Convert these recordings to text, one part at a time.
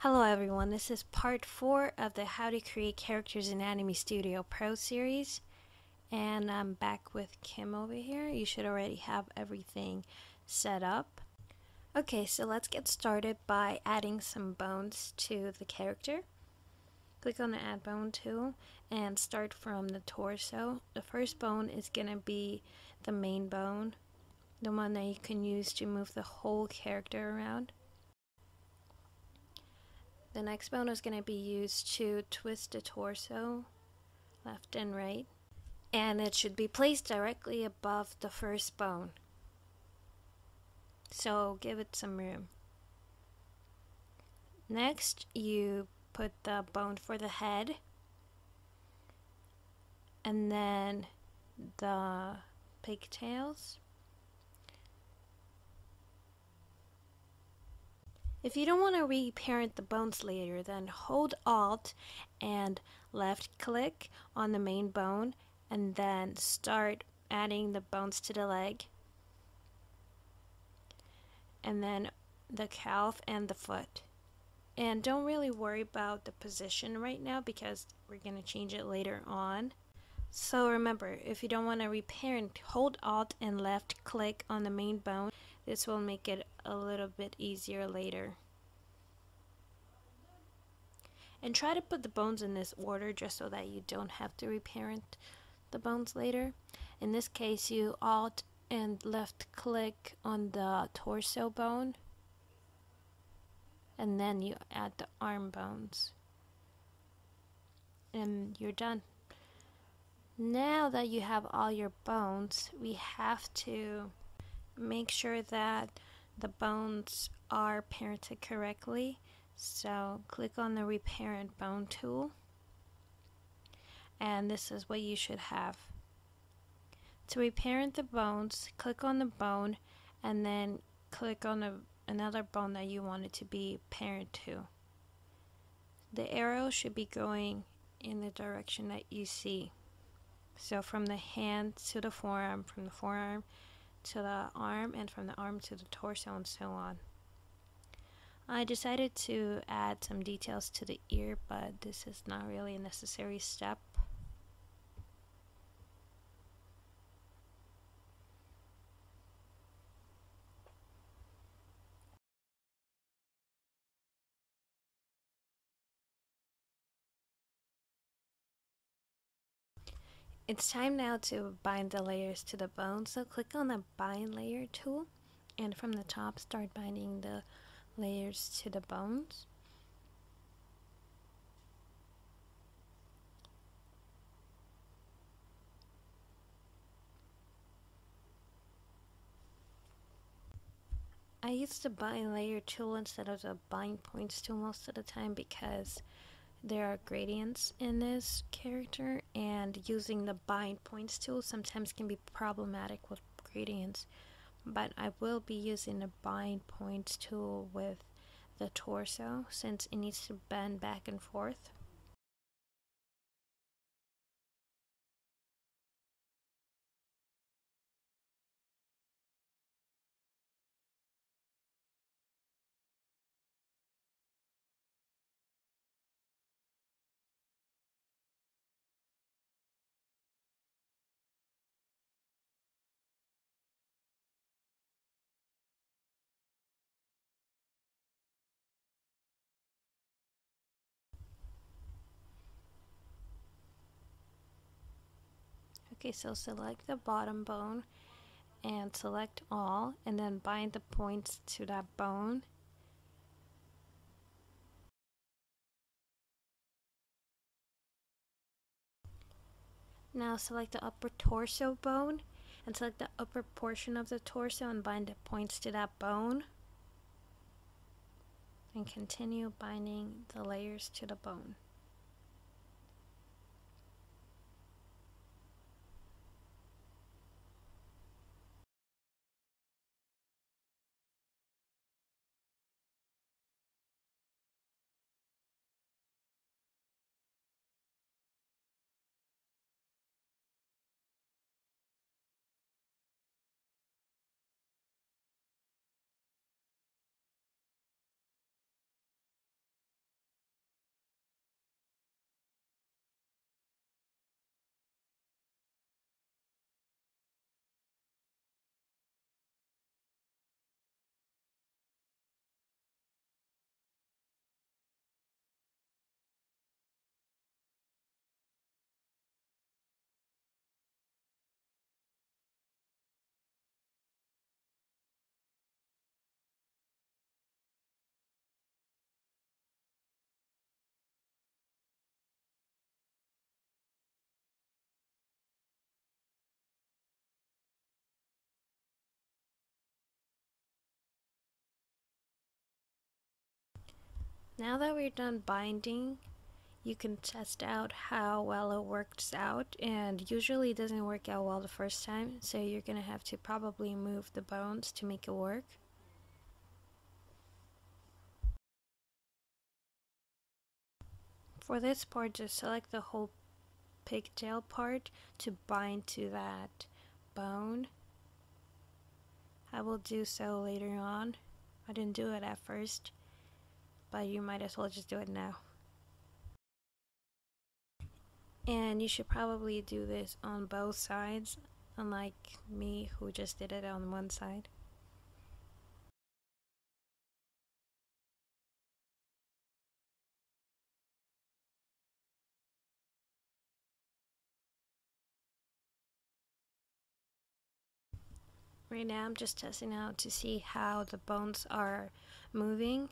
Hello everyone, this is part 4 of the How to Create Characters in Anime Studio Pro series, and I'm back with Kim over here. You should already have everything set up. Okay, so let's get started by adding some bones to the character. Click on the Add Bone tool and start from the torso. The first bone is going to be the main bone, the one that you can use to move the whole character around. The next bone is going to be used to twist the torso left and right, and it should be placed directly above the first bone, so give it some room. Next, you put the bone for the head, and then the pigtails. If you don't want to reparent the bones later, then hold Alt and left click on the main bone and then start adding the bones to the leg, and then the calf and the foot. And don't really worry about the position right now because we're going to change it later on. So remember, if you don't want to reparent, hold Alt and left click on the main bone. This will make it a little bit easier later. And try to put the bones in this order just so that you don't have to reparent the bones later. In this case, you Alt and left click on the torso bone, and then you add the arm bones, and you're done. Now that you have all your bones, we have to make sure that the bones are parented correctly. So click on the reparent bone tool, and this is what you should have. To reparent the bones, click on the bone and then click on another bone that you want it to be parent to. The arrow should be going in the direction that you see. So from the hand to the forearm, from the forearm to the arm, and from the arm to the torso, and so on. I decided to add some details to the ear, but this is not really a necessary step. It's time now to bind the layers to the bone, so click on the bind layer tool, and from the top start binding the layers to the bones. I use the bind layer tool instead of the bind points tool most of the time because there are gradients in this character, and using the bind points tool sometimes can be problematic with gradients. But I will be using the bind points tool with the torso since it needs to bend back and forth. Okay, so select the bottom bone and select all, and then bind the points to that bone. Now select the upper torso bone and select the upper portion of the torso and bind the points to that bone. And continue binding the layers to the bone. Now that we're done binding, you can test out how well it works out, and usually it doesn't work out well the first time, so you're gonna have to probably move the bones to make it work. For this part, just select the whole pigtail part to bind to that bone. I will do so later on. I didn't do it at first, but you might as well just do it now. And you should probably do this on both sides, unlike me who just did it on one side. Right now I'm just testing out to see how the bones are moving.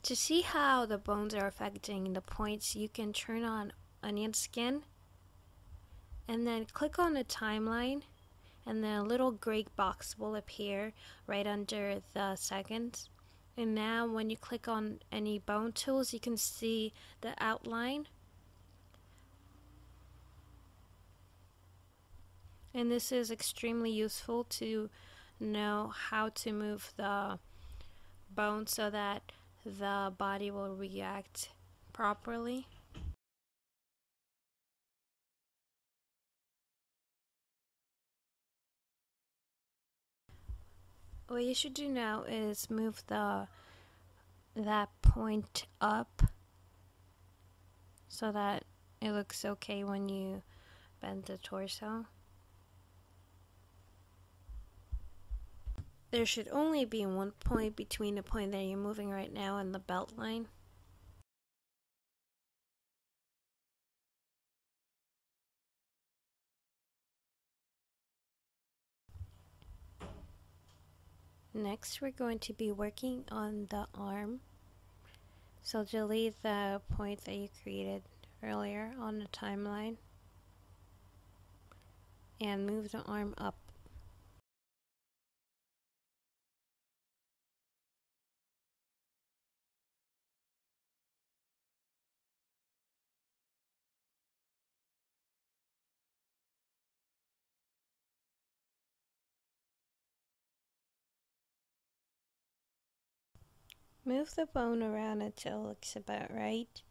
To see how the bones are affecting the points, you can turn on onion skin and then click on the timeline, and then a little gray box will appear right under the seconds. And now when you click on any bone tools, you can see the outline. And this is extremely useful to know how to move the bone so that the body will react properly. What you should do now is move that point up so that it looks okay when you bend the torso. There should only be one point between the point that you're moving right now and the belt line. Next, we're going to be working on the arm. So delete the point that you created earlier on the timeline and move the arm up. Move the bone around until it looks about right.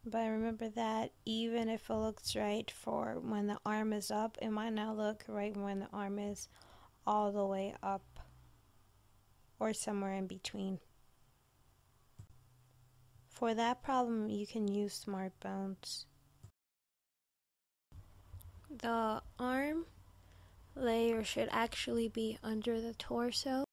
But remember that even if it looks right for when the arm is up, it might not look right when the arm is all the way up or somewhere in between. For that problem, you can use smart bones. The arm layer should actually be under the torso.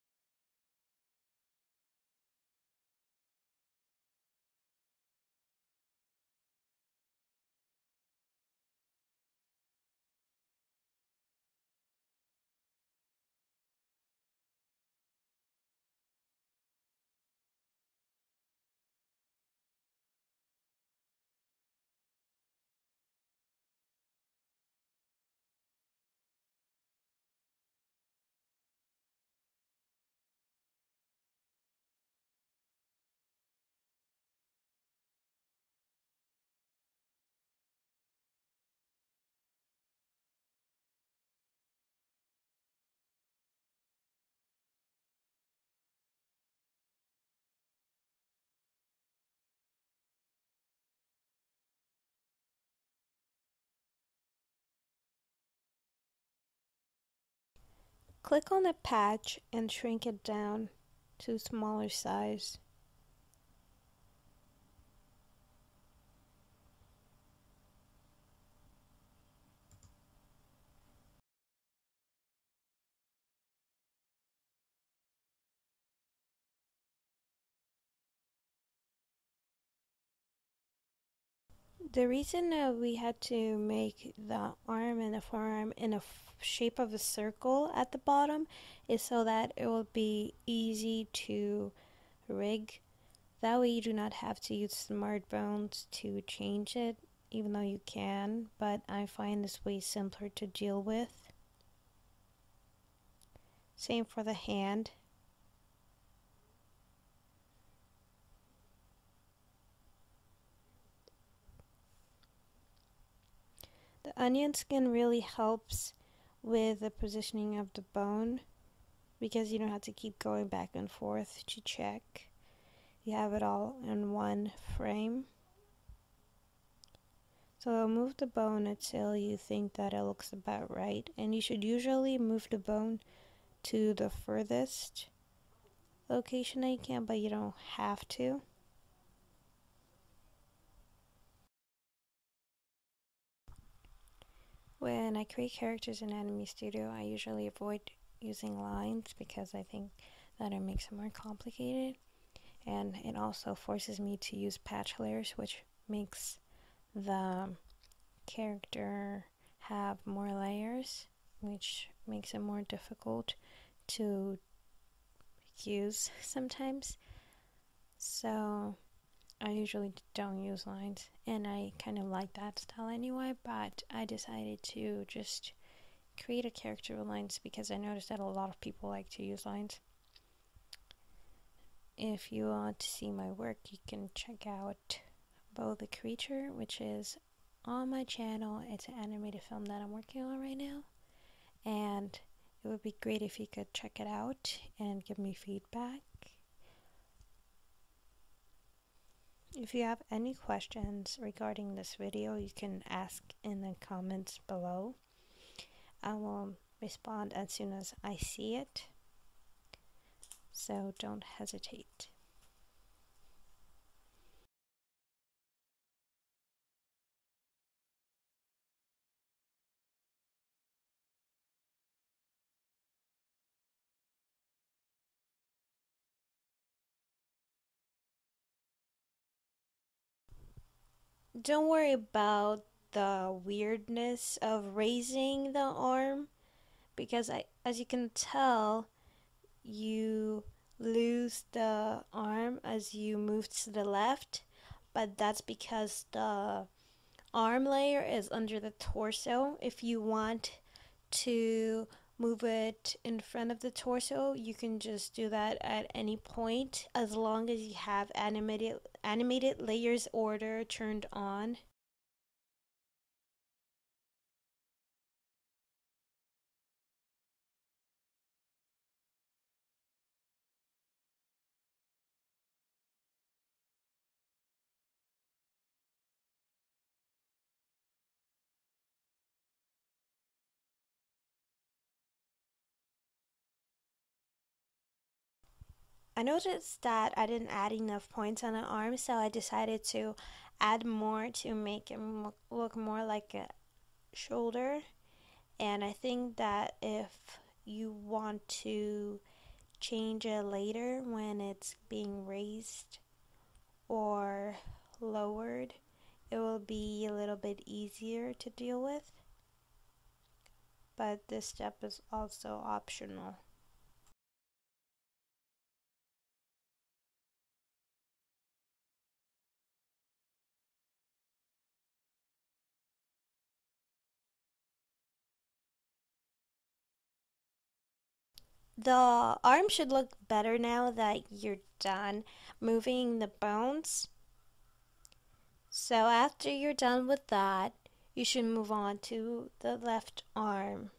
Click on the patch and shrink it down to smaller size. The reason that we had to make the arm and the forearm in a shape of a circle at the bottom is so that it will be easy to rig That way you do not have to use smart bones to change it, even though you can, but I find this way simpler to deal with. Same for the hand. The onion skin really helps with the positioning of the bone because you don't have to keep going back and forth to check. You have it all in one frame. So move the bone until you think that it looks about right, and you should usually move the bone to the furthest location that you can, but you don't have to. When I create characters in Anime Studio, I usually avoid using lines because I think that it makes it more complicated, and it also forces me to use patch layers, which makes the character have more layers, which makes it more difficult to use sometimes. So I usually don't use lines, and I kind of like that style anyway, but I decided to just create a character with lines because I noticed that a lot of people like to use lines. If you want to see my work, you can check out Bow the Creature, which is on my channel. It's an animated film that I'm working on right now, and it would be great if you could check it out and give me feedback. If you have any questions regarding this video, you can ask in the comments below. I will respond as soon as I see it, so don't hesitate. Don't worry about the weirdness of raising the arm, because as you can tell, you lose the arm as you move to the left, but that's because the arm layer is under the torso. If you want to move it in front of the torso, you can just do that at any point as long as you have animated layers order turned on. I noticed that I didn't add enough points on the arm, so I decided to add more to make it look more like a shoulder. And I think that if you want to change it later when it's being raised or lowered, it will be a little bit easier to deal with. But this step is also optional. The arm should look better now that you're done moving the bones. So after you're done with that, you should move on to the left arm.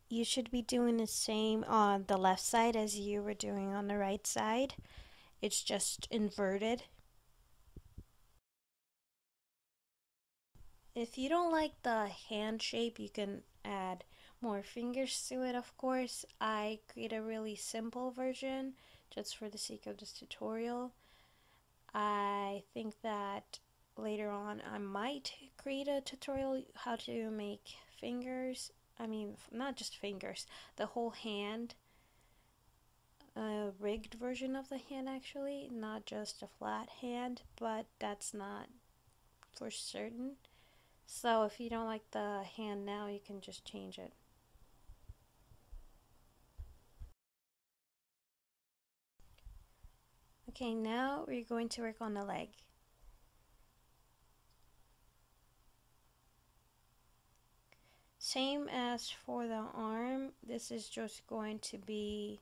You should be doing the same on the left side as you were doing on the right side. It's just inverted. If you don't like the hand shape, you can add more fingers to it, of course. I create a really simple version just for the sake of this tutorial. I think that later on I might create a tutorial how to make fingers. I mean, not just fingers, the whole hand. A rigged version of the hand, actually, not just a flat hand, but that's not for certain. So if you don't like the hand now, you can just change it. Okay, now we're going to work on the leg. Same as for the arm, this is just going to be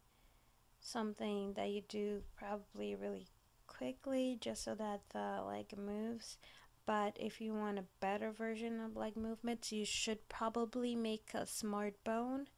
something that you do probably really quickly just so that the leg moves. But if you want a better version of leg movements, you should probably make a smart bone.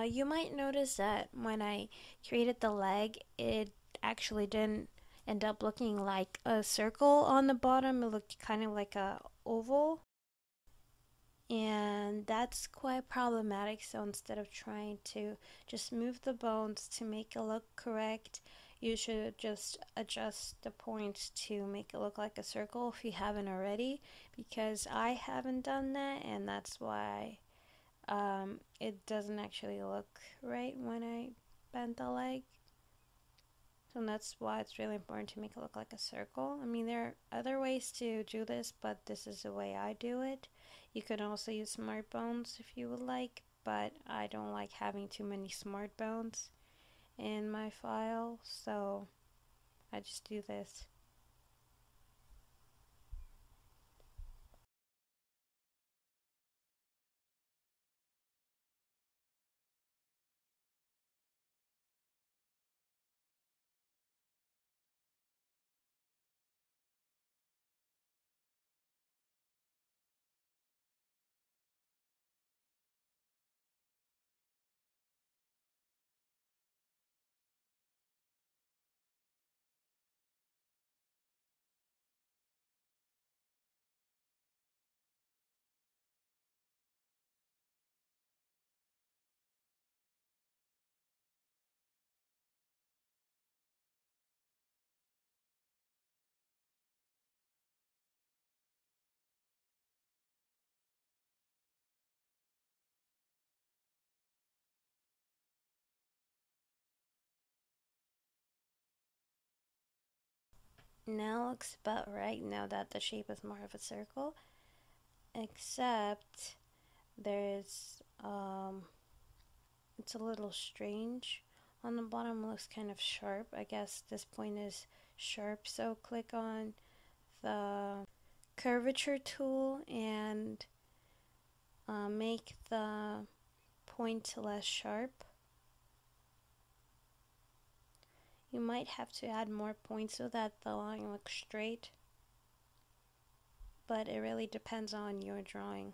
You might notice that when I created the leg, it actually didn't end up looking like a circle on the bottom. It looked kind of like a oval. And that's quite problematic. So instead of trying to just move the bones to make it look correct, you should just adjust the points to make it look like a circle if you haven't already, because I haven't done that, and that's why it doesn't actually look right when I bend the leg. So that's why it's really important to make it look like a circle. I mean, there are other ways to do this, but this is the way I do it. You could also use smart bones if you would like, but I don't like having too many smart bones in my file, so I just do this. Now looks about right now that the shape is more of a circle, except there's it's a little strange. On the bottom it looks kind of sharp. I guess this point is sharp, so click on the curvature tool and make the point less sharp. You might have to add more points so that the line looks straight, but it really depends on your drawing.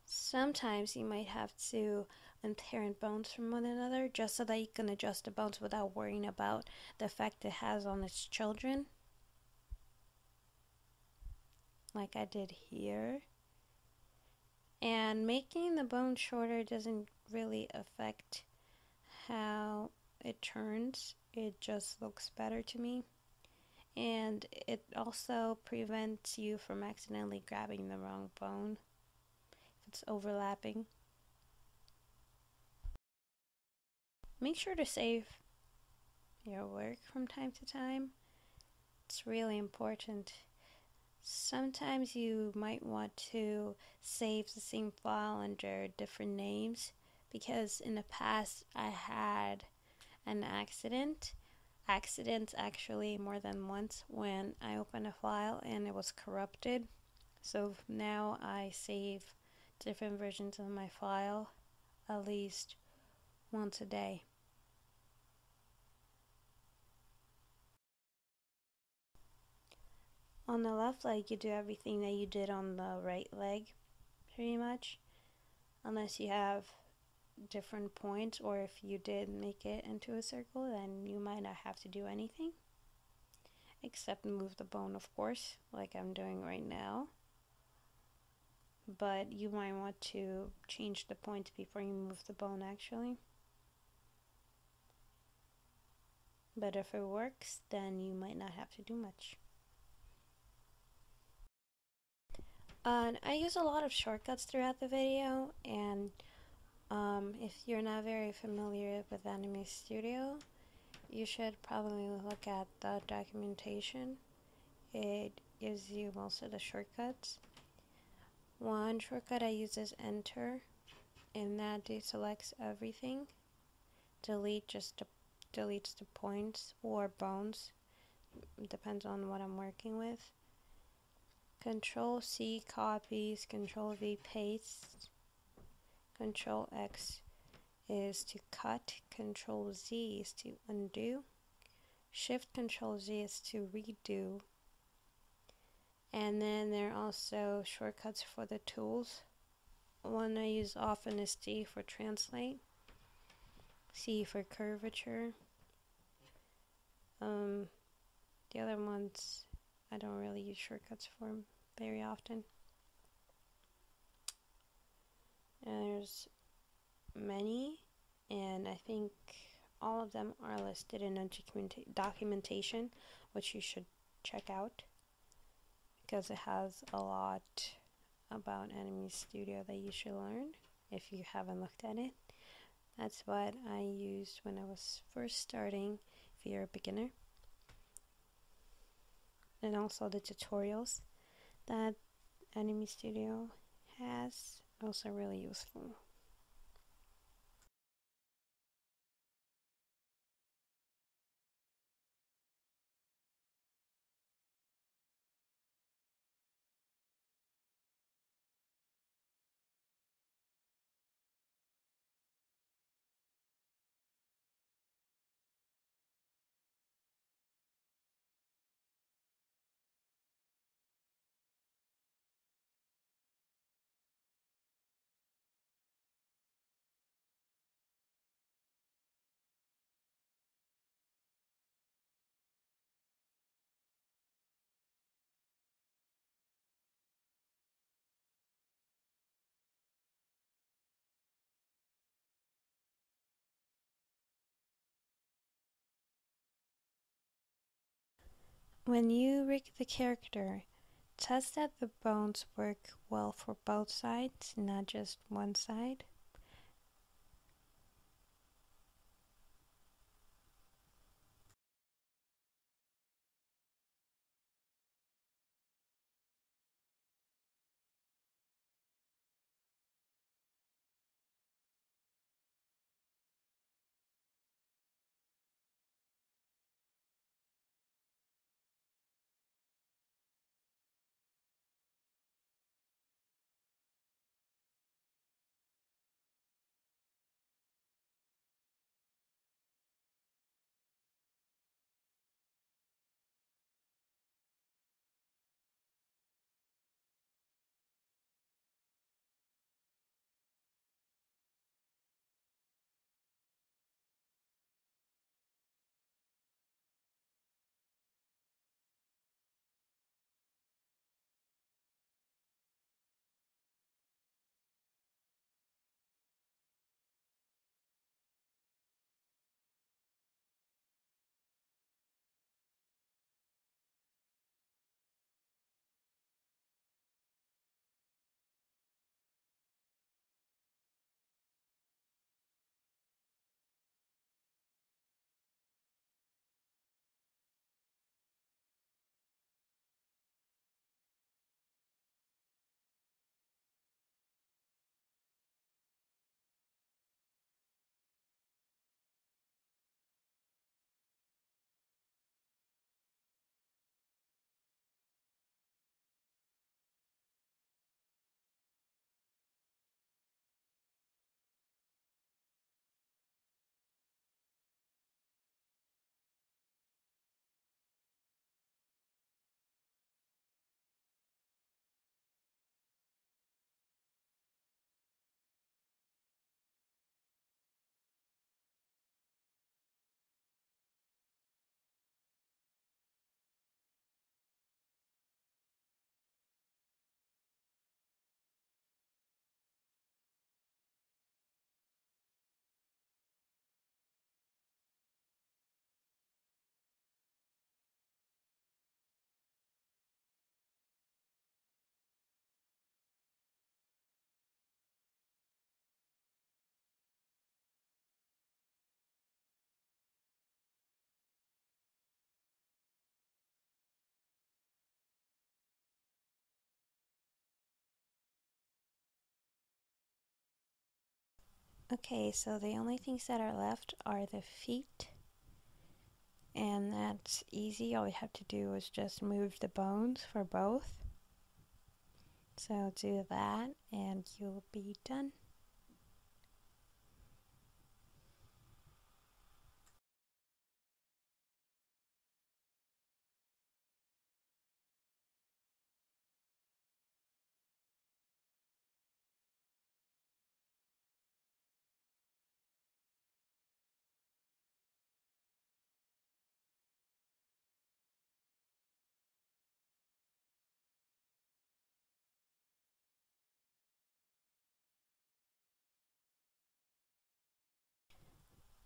Sometimes you might have to unparent bones from one another just so that you can adjust the bones without worrying about the effect it has on its children. like I did here. And making the bone shorter doesn't really affect how it turns. It just looks better to me. And it also prevents you from accidentally grabbing the wrong bone if it's overlapping. Make sure to save your work from time to time. It's really important. Sometimes you might want to save the same file under different names, because in the past I had an accidents actually more than once, when I opened a file and it was corrupted. So now I save different versions of my file at least once a day. On the left leg, you do everything that you did on the right leg, pretty much, unless you have different points, or if you did make it into a circle, then you might not have to do anything except move the bone, of course, like I'm doing right now. But you might want to change the points before you move the bone, actually. But if it works, then you might not have to do much. I use a lot of shortcuts throughout the video, and if you're not very familiar with Anime Studio, you should probably look at the documentation. It gives you most of the shortcuts. One shortcut I use is Enter, and that deselects everything. Delete just deletes the points or bones. It depends on what I'm working with. Control C copies, Control V pastes, Control X is to cut, Control Z is to undo, Shift Control Z is to redo, and then there are also shortcuts for the tools. One I use often is T for translate, C for curvature. The other ones I don't really use shortcuts for very often. And there's many, and I think all of them are listed in a documentation, which you should check out, because it has a lot about Anime Studio that you should learn if you haven't looked at it. That's what I used when I was first starting, if you're a beginner. And also the tutorials that Anime Studio has, also really useful. When you rig the character, test that the bones work well for both sides, not just one side. Okay, so the only things that are left are the feet, and that's easy. All you have to do is just move the bones for both. So do that and you'll be done.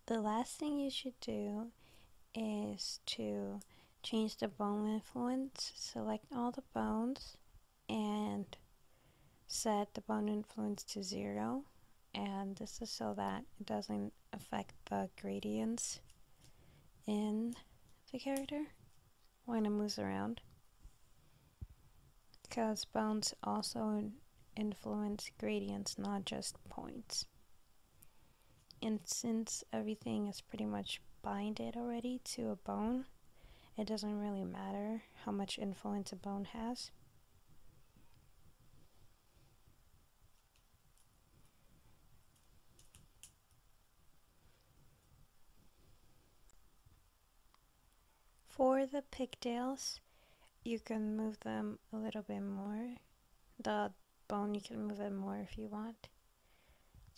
The last thing you should do is to change the bone influence. Select all the bones and set the bone influence to 0. And this is so that it doesn't affect the gradients in the character when it moves around. Because bones also influence gradients, not just points. And since everything is pretty much binded already to a bone, it doesn't really matter how much influence a bone has. For the pigtails, you can move them a little bit more. The bone, you can move it more if you want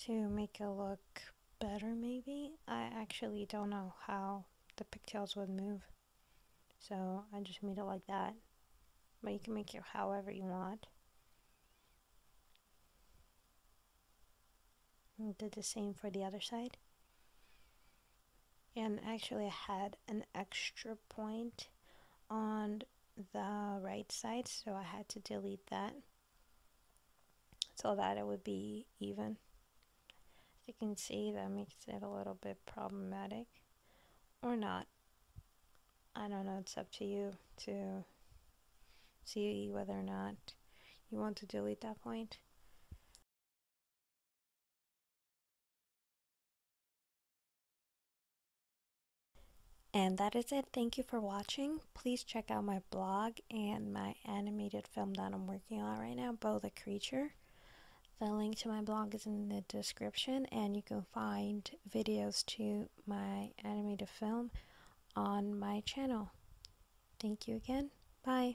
to make it look better maybe. I actually don't know how the pigtails would move, so I just made it like that. But you can make it however you want. And did the same for the other side. And actually I had an extra point on the right side, so I had to delete that so that it would be even. As you can see, that makes it a little bit problematic, or not. I don't know, it's up to you to see whether or not you want to delete that point. And that is it. Thank you for watching. Please check out my blog and my animated film that I'm working on right now, Bo the Creature. The link to my blog is in the description, and you can find videos to my animated film on my channel. Thank you again. Bye.